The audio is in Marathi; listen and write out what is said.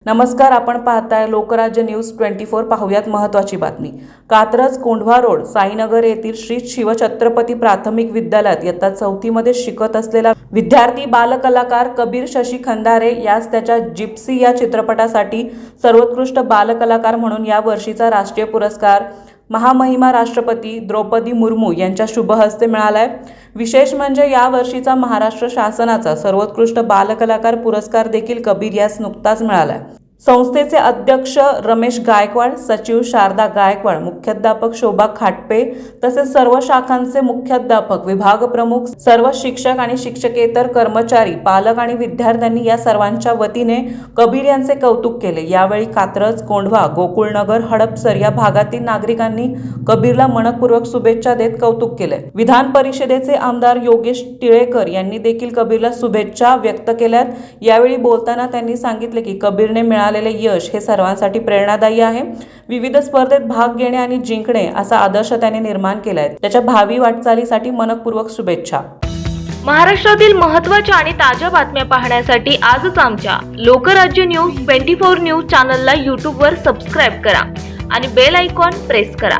नमस्कार, आपण पाहताय लोकराज्य न्यूज 24। पाहुयात महत्त्वाची बातमी। कात्रज कोंढवा रोड साईनगर येथील श्री शिवछत्रपती प्राथमिक विद्यालयात इयत्ता 4थी मध्ये शिकत असलेला विद्यार्थी बालकलाकार कबीर शशी खंदारे यास त्याच्या जिप्सी या चित्रपटासाठी सर्वोत्कृष्ट बालकलाकार म्हणून या वर्षीचा राष्ट्रीय पुरस्कार महामहिमा राष्ट्रपती द्रौपदी मुर्मू यांच्या शुभ हस्ते मिळालाय। विशेष म्हणजे या वर्षीचा महाराष्ट्र शासनाचा सर्वोत्कृष्ट बालकलाकार पुरस्कार देखील कबीर यास नुकताच मिळालाय। संस्थेचे अध्यक्ष रमेश गायकवाड, सचिव शारदा गायकवाड, मुख्याध्यापक शोभा खाटपे तसेच सर्व शाखांचे मुख्याध्यापक, विभाग प्रमुख, सर्व शिक्षक आणि शिक्षकेतर कर्मचारी, पालक आणि विद्यार्थ्यांनी या सर्वांच्या वतीने कबीर यांचे कौतुक केले। यावेळी कात्रज, कोंढवा, गोकुळनगर, हडपसर या भागातील नागरिकांनी कबीरला मनपूर्वक शुभेच्छा देत कौतुक केले। विधान परिषदेचे आमदार योगेश टिळेकर यांनी देखील कबीरला शुभेच्छा व्यक्त केल्यात। यावेळी बोलताना त्यांनी सांगितले की कबीरने मिळालेले यश हे सर्वांसाठी प्रेरणादायी आहे। विविध स्पर्धेत भाग घेणे आणि जिंकणे असा आदर्श त्याने निर्माण केलाय। त्याच्या भावी वाटचालीसाठी मनपूर्वक शुभेच्छा। महाराष्ट्रातील महत्त्वाच्या आणि ताज्या बातम्या पाहण्यासाठी आजच आमच्या लोकराज्य न्यूज 24 न्यूज चॅनलला YouTube वर सबस्क्राइब करा आणि बेल आयकॉन प्रेस करा।